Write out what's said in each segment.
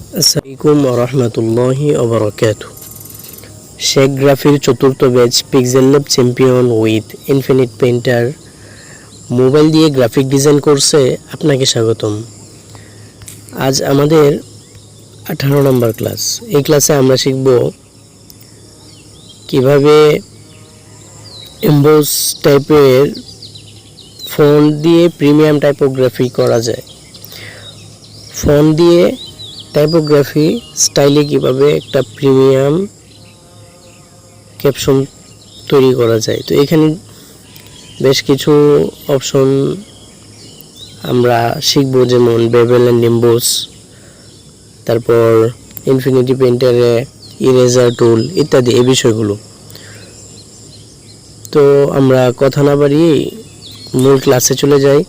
আসসালামু আলাইকুম রহমতুল্লাহি ওবরাকাতুহু। শেখ গ্রাফির চতুর্থ batch pixel lab champion with infinite painter mobile দিয়ে গ্রাফিক ডিজাইন কোর্সে আপনাকে স্বাগতম। আজ আমাদের 18 নম্বর ক্লাস। এই ক্লাসে আমরা শিখব কিভাবে এমবোস টাইপের ফন্ট দিয়ে প্রিমিয়াম টাইপোগ্রাফি করা যায়। ফন্ট দিয়ে টাইপোগ্রাফি স্টাইলে কিভাবে একটা প্রিমিয়াম ক্যাপশন তৈরি করা যায়। তো এখানে বেশ কিছু অপশন আমরা শিখব, যেমন বেভেল অ্যান্ড এমবোস, তারপর ইনফিনিটি পেইন্টারে ইরেজার টুল ইত্যাদি এই বিষয়গুলো। তো আমরা কথা না বাড়িয়ে মূল ক্লাসে চলে যাই।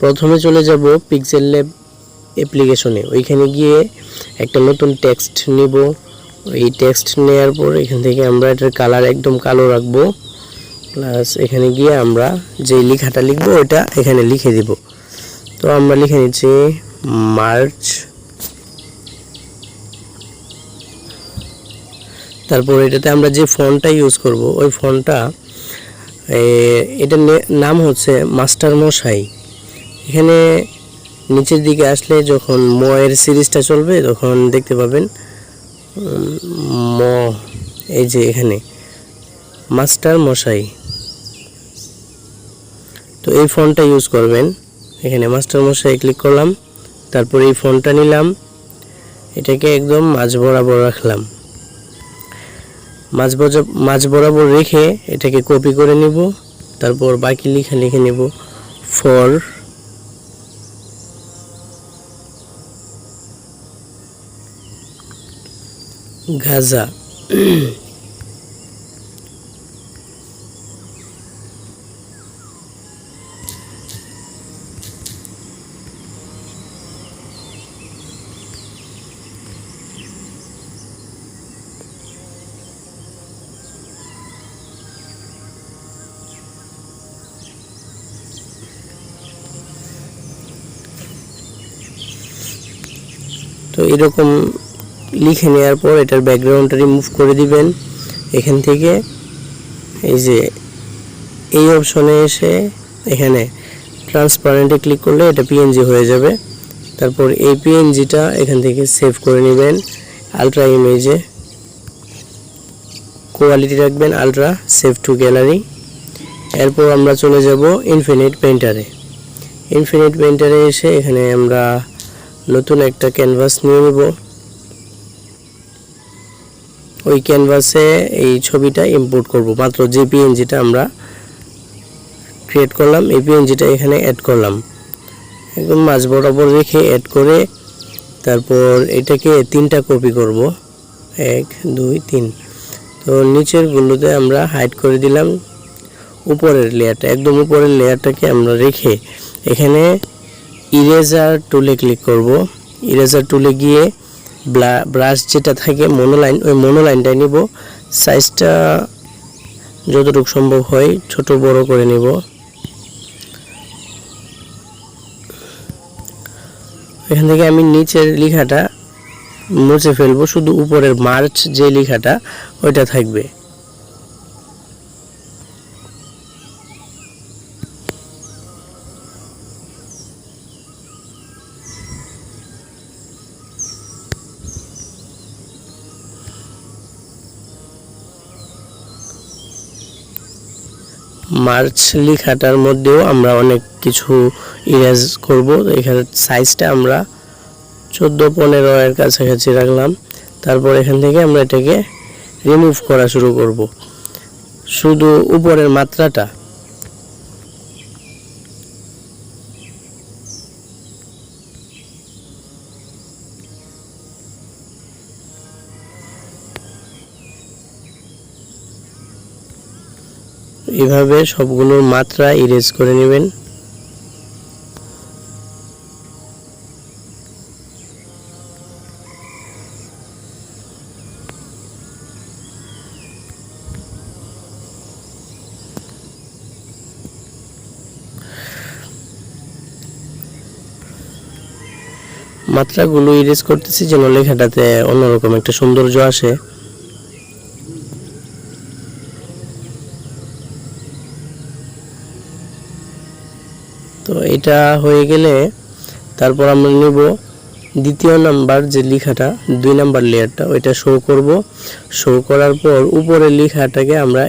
প্রথমে চলে যাব পিক্সেল ল্যাব অ্যাপ্লিকেশনে। ওইখানে গিয়ে একটা নতুন টেক্সট নিব। এই টেক্সট নেওয়ার পর এখান থেকে আমরা এটার কালার একদম কালো রাখবো, প্লাস এখানে গিয়ে আমরা যে লেখাটা লিখবো ওটা এখানে লিখে দিব। তো আমরা লিখে নিচ্ছি মার্চ। তারপর এটাতে আমরা যে ফন্টটা ইউজ করব ওই ফন্টটা এটার নাম হচ্ছে মাস্টার মশাই। এখানে নিচের দিকে আসলে যখন এর সিরিজটা চলবে তখন দেখতে পাবেন এই যে এখানে মাস্টার মশাই। তো এই ফন্টটা ইউজ করবেন। এখানে মাস্টার মশাই ক্লিক করলাম, তারপর এই ফন্টটা নিলাম, এটাকে একদম মাঝ বরাবর রাখলাম। মাঝ বরাবর রেখে এটাকে কপি করে নিব। তারপর বাকি লেখা লিখে নেব ফর গাজা। তো এরকম লিখে নেওয়ার পর এটার ব্যাকগ্রাউন্ডটা রিমুভ করে দিবেন। এখান থেকে এই যে এই অপশনে এসে এখানে ট্রান্সপারেন্টে ক্লিক করলে এটা পিএনজি হয়ে যাবে। তারপর এই পিএনজিটা এখান থেকে সেভ করে নেবেন আলট্রা ইমেজে, কোয়ালিটি রাখবেন আলট্রা, সেভ টু গ্যালারি। এরপর আমরা চলে যাব ইনফিনিট পেইন্টারে। ইনফিনিট পেইন্টারে এসে এখানে আমরা নতুন একটা ক্যানভাস নিয়ে নেব। ওই ক্যানভাসে এই ছবিটা ইম্পোর্ট করব, মাত্র যে পিএনজিটা আমরা ক্রিয়েট করলাম এই পিএনজিটা এখানে অ্যাড করলাম, একদম মাঝ বরাবর রেখে অ্যাড করে তারপর এটাকে 3টা কপি করব, 1 2 3। তো নিচের গুলোতে আমরা হাইড করে দিলাম। উপরের লেয়ারটা, একদম উপরের লেয়ারটাকে আমরা রেখে এখানে ইরেজার টুলে ক্লিক করব। ইরেজার টুলে গিয়ে ব্রাশ যেটা থাকে মনোলাইন, ওই মনোলাইনটাই নিব। সাইজটা যতটুকু সম্ভব হয় ছোট বড় করে নিব। এখান থেকে আমি নিচের লেখাটা মুছে ফেলবো, শুধু উপরের মার্চ যে লেখাটা ওইটা থাকবে। মার্চ লেখাটার মধ্যেও আমরা অনেক কিছু ইরেজ করব। এখানে সাইজটা আমরা 14-15 এর কাছাকাছি রাখলাম। তারপর এখান থেকে আমরা এটাকে রিমুভ করা শুরু করব, শুধু উপরের মাত্রাটা। এভাবে সবগুলোর মাত্রা ইরেজ করে নেবেন। মাত্রাগুলো ইরেজ করতেছি যেন লেখাটাতে অন্যরকম একটা সৌন্দর্য আসে। তো এটা হয়ে গেলে তারপর আমরা নেব দ্বিতীয় নাম্বার যে লেখাটা 2 নাম্বার লেয়ারটা ওইটা শো করব। শো করার পর উপরের লেখাটাকে আমরা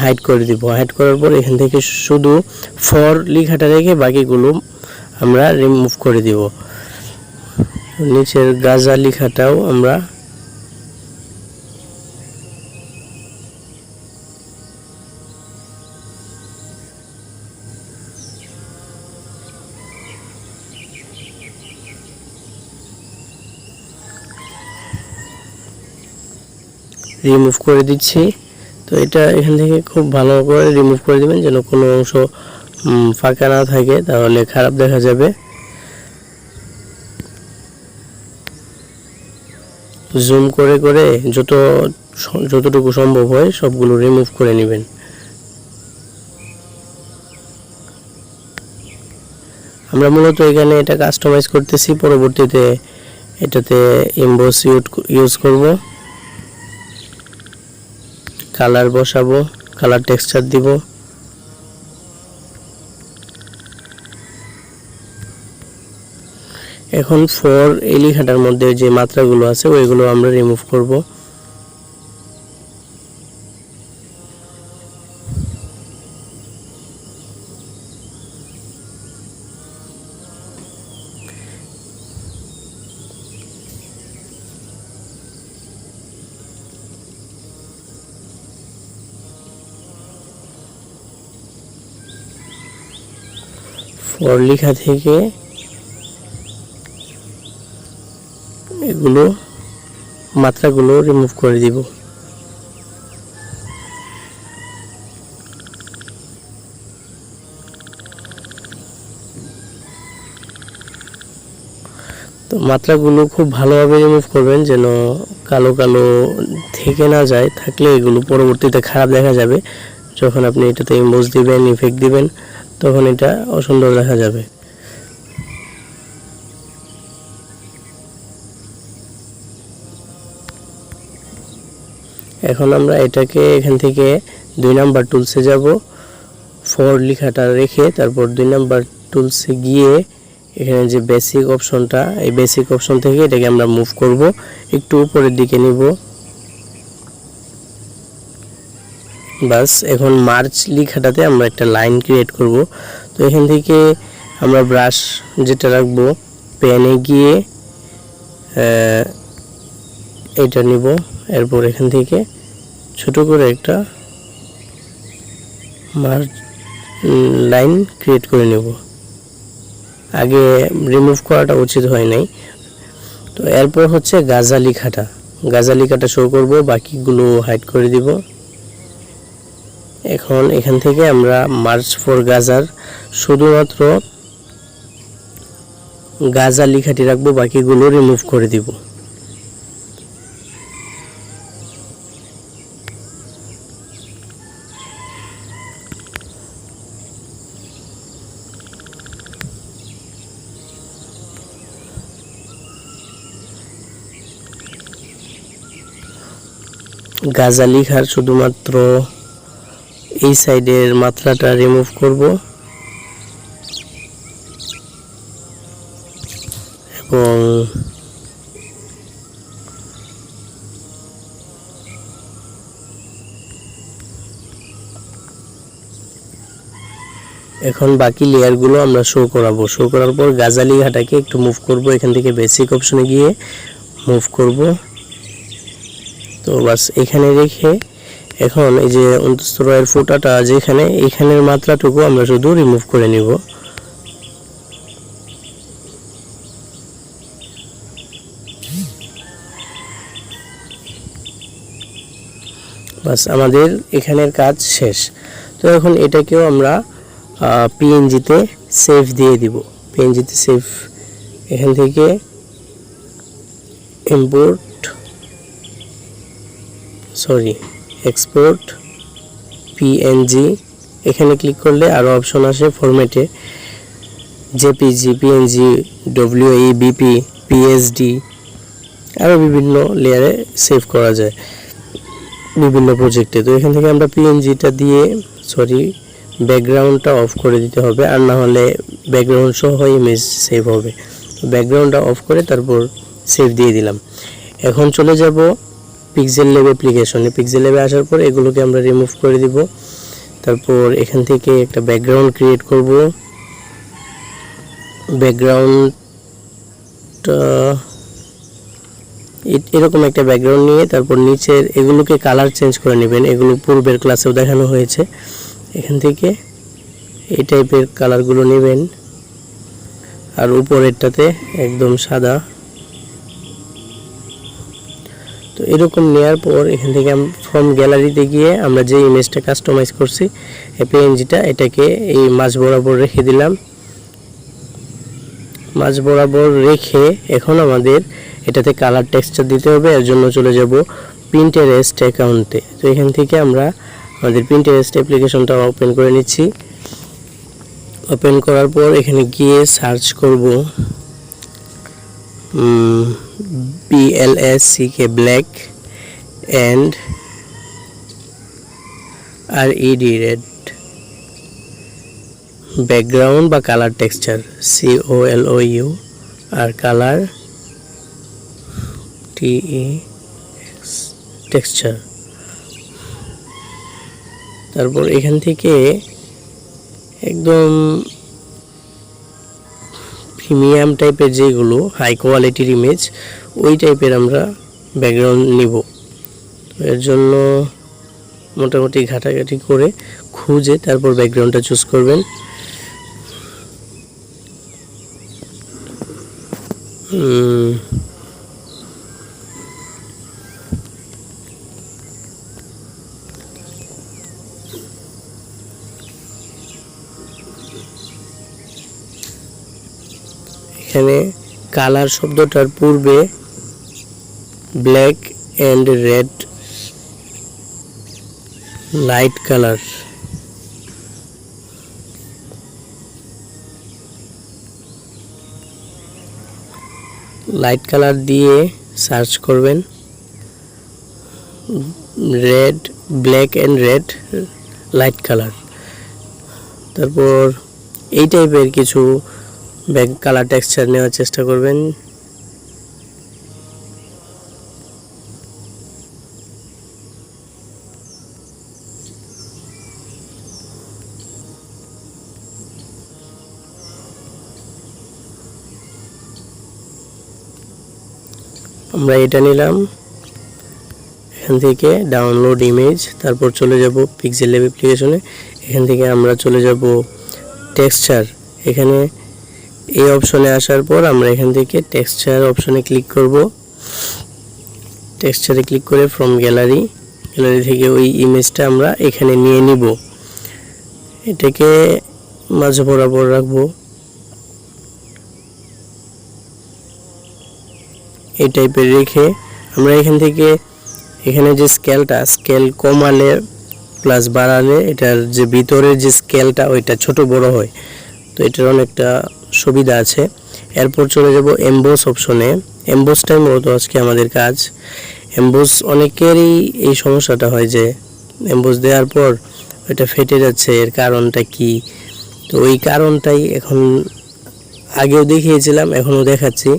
হাইড করে দিব। হাইড করার পর এখান থেকে শুধু ফর লেখাটা রেখে বাকিগুলো আমরা রিমুভ করে দিব। নিচের গাজা লেখাটাও আমরা রিমুভ করে দিচ্ছি। তো এটা এখান থেকে খুব ভালো করে রিমুভ করে দিবেন যেন কোনো অংশ ফাঁকা না থাকে, তাহলে খারাপ দেখা যাবে। জুম করে করে যতটুকু সম্ভব হয় সবগুলো রিমুভ করে নেবেন। আমরা মূলত এখানে এটা কাস্টমাইজ করতেছি, পরবর্তীতে এটাতে এমবস ইউজ করব। কালার বসাবো, কালার টেক্সচার দিব। এখন ফর এই লেখাটার মধ্যে যে মাত্রাগুলো আছে ওইগুলো আমরা রিমুভ করব। ফর লেখা থেকে এগুলো মাত্রাগুলো রিমুভ করে দিব। তো মাত্রাগুলো খুব ভালোভাবে রিমুভ করবেন যেন কালো কালো থেকে না যায়। থাকলে এগুলো পরবর্তীতে খারাপ দেখা যাবে। যখন আপনি এটাতে এমবস দিবেন, ইফেক্ট দিবেন, তখন এটা অসুন্দর দেখা যাবে। এখন আমরা এটাকে এখান থেকে 2 নাম্বার টুলসে যাব। ফর লেখাটা রেখে তারপর 2 নাম্বার টুলসে গিয়ে এখানে যে বেসিক অপশনটা, এই বেসিক অপশন থেকে এটাকে আমরা মুভ করব, একটু উপরের দিকে নিব। বাস এখন মার্চ লেখাটাতে আমরা একটা লাইন ক্রিয়েট করব। তো এখান থেকে আমরা ব্রাশ যেটা রাখবো, পেনে গিয়ে এটা নিব। এরপর এখান থেকে ছোট করে একটা লাইন ক্রিয়েট করে নেব। আগে রিমুভ করাটা উচিত হয় নাই। তো এরপর হচ্ছে গাজা লেখাটা শো করব, বাকিগুলো হাইড করে দিব। এখন এখান থেকে আমরা মার্চ ফর গাজার শুধুমাত্র গাজা লেখাটি রাখবো, বাকিগুলো রিমুভ করে দিব। গাজা লেখার শুধুমাত্র এই সাইডের মাত্রাটা রিমুভ করব এবং এখন বাকি লেয়ারগুলো আমরা শো করাবো। শো করার পর গাজা লেখাটাকে একটু মুভ করব, এখান থেকে বেসিক অপশনে গিয়ে মুভ করব। তো বাস এখানে রেখে এখন এই যে অন্তঃস্থের ফোঁটাটা যেখানে, এইখানের মাত্রাটুকু আমরা শুধু রিমুভ করে নিব। বাস আমাদের এখানের কাজ শেষ। তো এখন এটাকেও আমরা পিএনজিতে সেভ দিয়ে দিব। পিএনজিতে সেভ, এখান থেকে এক্সপোর্ট পিএনজি, এখানে ক্লিক করলে আরও অপশন আসে ফরম্যাটে। জেপিজি, পিএনজি, ডব্লিউই, বিপি, পিএসডি আরও বিভিন্ন লেয়ারে সেভ করা যায় বিভিন্ন প্রজেক্টে। তো এখান থেকে আমরা পিএনজিটা দিয়ে ব্যাকগ্রাউন্ডটা অফ করে দিতে হবে, আর না হলে ব্যাকগ্রাউন্ড সহ ইমেজ সেভ হবে। তো ব্যাকগ্রাউন্ডটা অফ করে তারপর সেভ দিয়ে দিলাম। এখন চলে যাব পিক্সেল ল্যাব অ্যাপ্লিকেশনে। পিক্সেল ল্যাবে আসার পর এগুলোকে আমরা রিমুভ করে দিব। তারপর এখান থেকে একটা ব্যাকগ্রাউন্ড ক্রিয়েট করব। ব্যাকগ্রাউন্ডটা এরকম একটা ব্যাকগ্রাউন্ড নিয়ে তারপর নিচের এগুলোকে কালার চেঞ্জ করে নেবেন। এগুলো পূর্বের ক্লাসেও দেখানো হয়েছে। এখান থেকে এই টাইপের কালারগুলো নেবেন, আর উপরেরটাতে একদম সাদা। তো এরকম নেওয়ার পর এখান থেকে ফ্রম গ্যালারিতে গিয়ে আমরা যে ইমেজটা কাস্টমাইজ করছি পিএনজিটা, এটাকে এই মাঝ বরাবর রেখে দিলাম। মাঝ বরাবর রেখে এখন আমাদের এটাতে কালার টেক্সচার দিতে হবে। এর জন্য চলে যাব পিন্টারেস্ট অ্যাকাউন্টে। তো এখান থেকে আমরা আমাদের পিন্টারেস্ট অ্যাপ্লিকেশনটা ওপেন করে নিচ্ছি। ওপেন করার পর এখানে গিয়ে সার্চ করব BLSCK black and RED red background বা কালার টেক্সচার COLOU আর কালার TEX টেক্সচার। তারপর এখান থেকে একদম প্রিমিয়াম টাইপের যেগুলো হাই কোয়ালিটির ইমেজ, ওই টাইপের আমরা ব্যাকগ্রাউন্ড নিব। এর জন্য মোটামুটি ঘাটাঘাটি করে খুঁজে তারপর ব্যাকগ্রাউন্ডটা চুজ করবেন। এখানে কালার শব্দটার পূর্বে black and red light colour, light colour দিয়ে সার্চ করবেন red black and red light colour. তারপর এই টাইপের কিছু ব্যাক কালার টেক্সচার নেওয়ার চেষ্টা করবেন। আমরা এটা নিলাম। এখান থেকে ডাউনলোড ইমেজ, তারপর চলে যাব পিক্সেল ল্যাব অ্যাপ্লিকেশনে। এখান থেকে আমরা চলে যাব টেক্সচার। এখানে এই অপশনে আসার পর আমরা এখান থেকে টেক্সচার অপশনে ক্লিক করব। টেক্সচারে ক্লিক করে ফ্রম গ্যালারি থেকে ওই ইমেজটা আমরা এখানে নিয়ে নিব। এটাকে মাঝ বরাবর রাখবো। এই টাইপের রেখে আমরা এখান থেকে এখানে যে স্কেল কমালে প্লাস বাড়ালে এটার যে ভিতরের যে স্কেলটা ওইটা ছোট বড় হয়। তো এটার অনেকটা সুবিধা আছে। এরপর চলে যাব এমবোস অপশনে। এমবোসটাই মূলত আজকে আমাদের কাজ। এমবোস অনেকেরই এই সমস্যাটা হয় যে এমবোস দেওয়ার পর এটা ফেটে যাচ্ছে, এর কারণটা কি? তো ওই কারণটাই এখন আগেও দেখিয়েছিলাম, এখনও দেখাচ্ছি।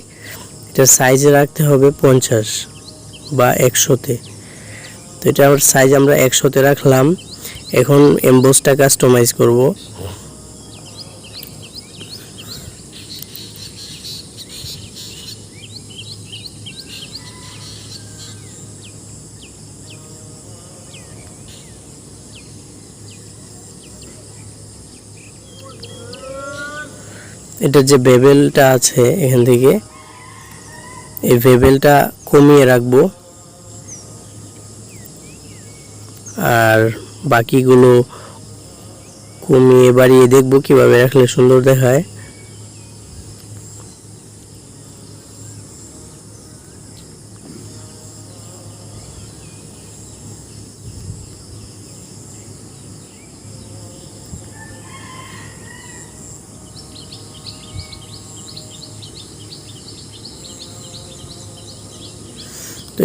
এটা সাইজে রাখতে হবে 50 বা 100-তে। তো এটা আমার সাইজ আমরা 100-তে রাখলাম। এখন এমবোসটা কাস্টমাইজ করব। এটা যে বেভেলটা আছে এখান থেকে এই বেভেলটা কমিয়ে রাখবো, আর বাকিগুলো কমিয়ে বাড়িয়ে দেখব কিভাবে রাখলে সুন্দর দেখায়।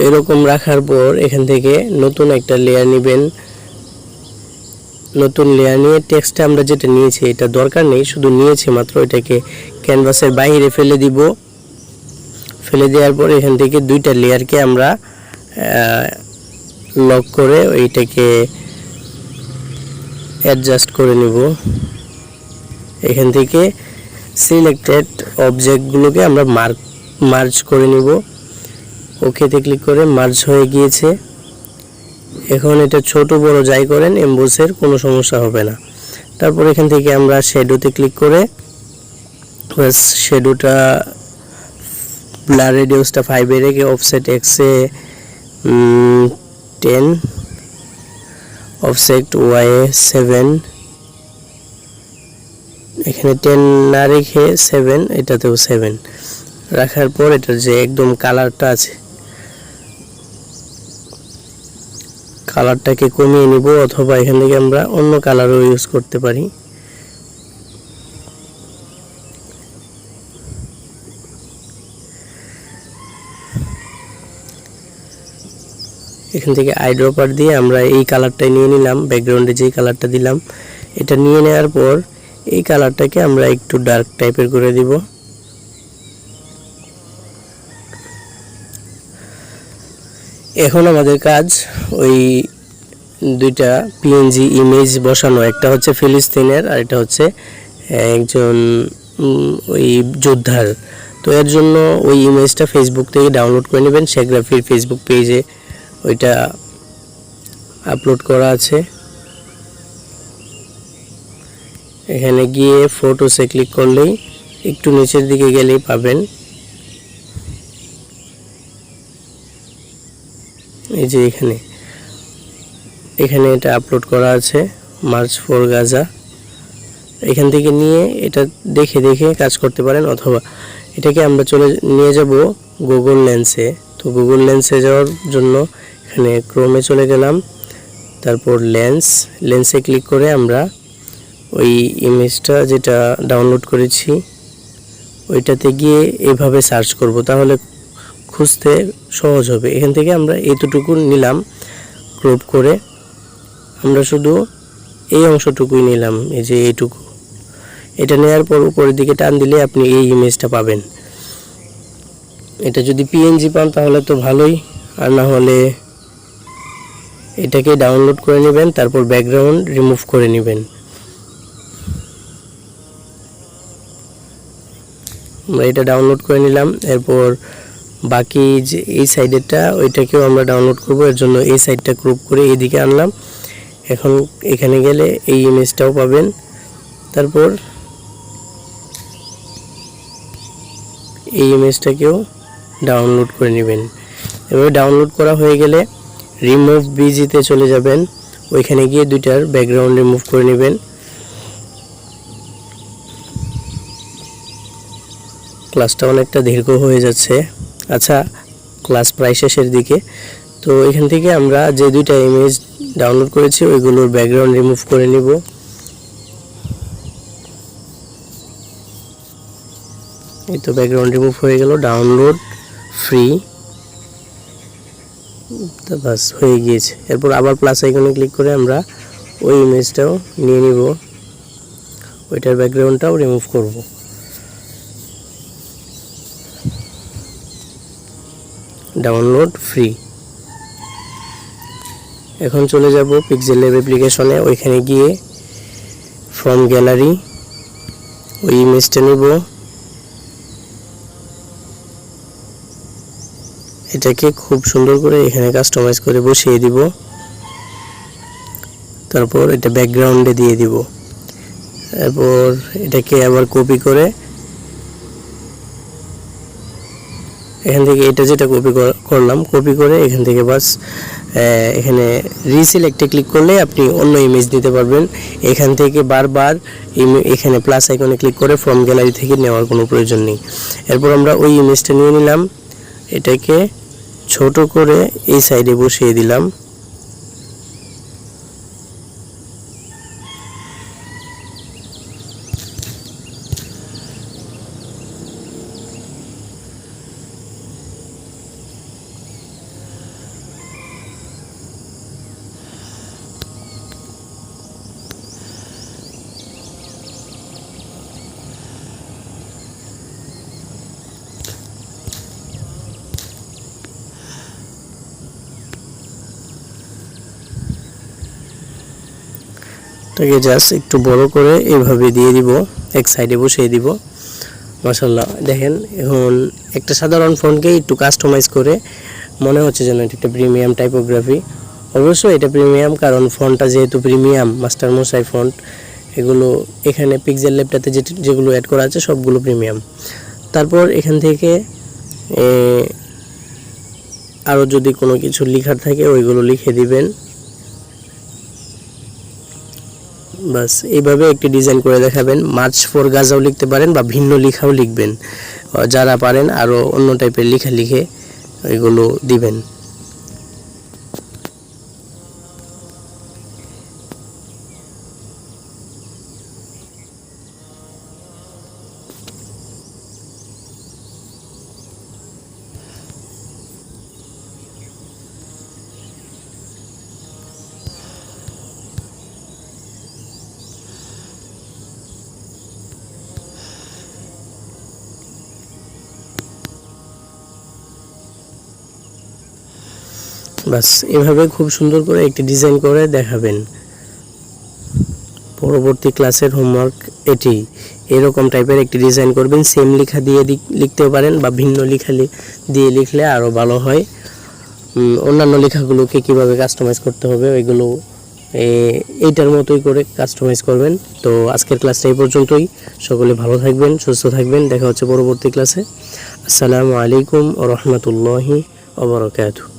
এরকম রাখার পর এখান থেকে নতুন একটা লেয়ার নেবেন। নতুন লেয়ার নিয়ে টেক্সটটা আমরা যেটা নিয়েছি এটা দরকার নেই, শুধু নিয়েছি মাত্র, এটাকে ক্যানভাসের বাইরে ফেলে দিব। ফেলে দেওয়ার পর এখান থেকে দুইটা লেয়ারকে আমরা লক করে ওইটাকে অ্যাডজাস্ট করে নিব। এখান থেকে সিলেক্টেড অবজেক্টগুলোকে আমরা মার্জ করে নিব। ওকেতে ক্লিক করে মার্জ হয়ে গিয়েছে। এখন এটা ছোট বড় যাই করেন এমবোসের কোনো সমস্যা হবে না। তারপর এখান থেকে আমরা শ্যাডোতে ক্লিক করে বাস শ্যাডোটা ব্লার রেডিয়াসটা 5 এ রেখে অফসেট এক্সে 10, অফসেট ওয়াই 7, এখানে 10 না রেখে 7, এটাতেও 7 রাখার পর এটার যে একদম কালারটা আছে কালারটাকে কমিয়ে নিব, অথবা এখান থেকে আমরা অন্য কালারও ইউজ করতে পারি। এখান থেকে আইড্রপার দিয়ে আমরা এই কালারটাই নিয়ে নিলাম, ব্যাকগ্রাউন্ডে যেই কালারটা দিলাম এটা নিয়ে নেওয়ার পর এই কালারটাকে আমরা একটু ডার্ক টাইপের করে দিব। এখন আমাদের কাজ ওই দুইটা পিএনজি ইমেজ বসানো, একটা হচ্ছে ফিলিস্তিনের আর এটা হচ্ছে একজন ওই যোদ্ধার। তো এর জন্য ওই ইমেজটা ফেসবুক থেকে ডাউনলোড করে নেবেন, শেখরাফির ফেসবুক পেজে ওইটা আপলোড করা আছে। এখানে গিয়ে ফটোসে ক্লিক করলেই একটু নিচের দিকে গেলেই পাবেন, এই যে এখানে এটা আপলোড করা আছে, মার্চ ফর গাজা। এখান থেকে নিয়ে এটা দেখে দেখে কাজ করতে পারেন, অথবা এটাকে আমরা নিয়ে যাব গুগল লেন্সে। তো গুগল লেন্সে যাওয়ার জন্য এখানে ক্রোমে চলে গেলাম, তারপর লেন্সে ক্লিক করে আমরা ওই ইমেজটা যেটা ডাউনলোড করেছি ওইটাতে গিয়ে এভাবে সার্চ করব, তাহলে খুঁজতে সহজ হবে। এখান থেকে আমরা এতটুকু নিলাম ক্রপ করে, আমরা শুধু এই অংশটুকুই নিলাম, এই যে এইটুকু। এটা নেওয়ার পর উপরের দিকে টান দিলে আপনি এই ইমেজটা পাবেন। এটা যদি পিএনজি পান তাহলে তো ভালোই, আর না হলে এটাকে ডাউনলোড করে নেবেন, তারপর ব্যাকগ্রাউন্ড রিমুভ করে নেবেন। আমরা এটা ডাউনলোড করে নিলাম, এরপর বাকি যে এই সাইডেরটা ওইটাকেও আমরা ডাউনলোড করব। এর জন্য এই সাইডটা ক্রপ করে এইদিকে আনলাম। এখন এখানে গেলে এই ইমেজটাও পাবেন, তারপর এই ইমেজটাকেও ডাউনলোড করে নেবেন। এভাবে ডাউনলোড করা হয়ে গেলে রিমুভ বিজিতে চলে যাবেন, ওইখানে গিয়ে দুইটার ব্যাকগ্রাউন্ড রিমুভ করে নেবেন। ক্লাসটা অনেকটা দীর্ঘ হয়ে যাচ্ছে, আচ্ছা ক্লাস প্রায় শেষের দিকে। তো এখান থেকে আমরা যে দুইটা ইমেজ ডাউনলোড করেছি ওইগুলোর ব্যাকগ্রাউন্ড রিমুভ করে নিব। এই তো ব্যাকগ্রাউন্ড রিমুভ হয়ে গেল, ডাউনলোড ফ্রি, তো বাস হয়ে গিয়েছে। এরপর আবার প্লাস আইকনে ক্লিক করে আমরা ওই ইমেজটাও নিয়ে নিব, ওইটার ব্যাকগ্রাউন্ডটাও রিমুভ করব। Download free. এখন চলে যাব পিক্সেল ল্যাব অ্যাপ্লিকেশনে, ওইখানে গিয়ে ফ্রম গ্যালারি ওই ইমেজটা নিব, এটাকে খুব সুন্দর করে এখানে কাস্টমাইজ করে বসিয়ে দিব, তারপর এটা ব্যাকগ্রাউন্ডে দিয়ে দিব। এরপর এটাকে আবার কপি করে এখান থেকে এটা যেটা কপি করলাম, কপি করে এখান থেকে বাস এখানে রিসিলেক্টে ক্লিক করলে আপনি অন্য ইমেজ দিতে পারবেন। এখান থেকে বারবার এখানে প্লাস আইকনে ক্লিক করে ফ্রম গ্যালারি থেকে নেওয়ার কোনো প্রয়োজন নেই। এরপর আমরা ওই ইমেজটা নিয়ে নিলাম, এটাকে ছোট করে এই সাইডে বসিয়ে দিলাম। তাকে জাস্ট একটু বড় করে এভাবে দিয়ে দিব, এক সাইডে বসিয়ে দিব। মাশাআল্লাহ দেখেন এখন একটা সাধারণ ফন্টকে একটু কাস্টমাইজ করে মনে হচ্ছে যেন এটা একটা প্রিমিয়াম টাইপোগ্রাফি। অবশ্যই এটা প্রিমিয়াম, কারণ ফন্টটা যেহেতু প্রিমিয়াম মাস্টার মশাই ফন্ট, এগুলো এখানে পিক্সেল ল্যাবটাতে যেগুলো অ্যাড করা আছে সবগুলো প্রিমিয়াম। তারপর এখান থেকে আরও যদি কোনো কিছু লেখার থাকে ওইগুলো লিখে দিবেন। বাস এইভাবে একটি ডিজাইন করে দেখাবেন। মার্চ ফর গাজাও লিখতে পারেন বা ভিন্ন লেখাও লিখবেন, যারা পারেন আরও অন্য টাইপের লেখা লিখে ওইগুলো দিবেন। বাস এভাবে খুব সুন্দর করে একটি ডিজাইন করে দেখাবেন। পরবর্তী ক্লাসের হোমওয়ার্ক এটি, এরকম টাইপের একটি ডিজাইন করবেন। সেম লেখা দিয়ে লিখতেও পারেন বা ভিন্ন লেখা দিয়ে লিখলে আরও ভালো হয়। অন্যান্য লেখাগুলোকে কিভাবে কাস্টমাইজ করতে হবে ওইগুলো এইটার মতোই করে কাস্টমাইজ করবেন। তো আজকের ক্লাসটা এই পর্যন্তই। সকলে ভালো থাকবেন, সুস্থ থাকবেন। দেখা হচ্ছে পরবর্তী ক্লাসে। আসসালামু আলাইকুম ওয়া রাহমাতুল্লাহি ওয়া বারাকাতুহু।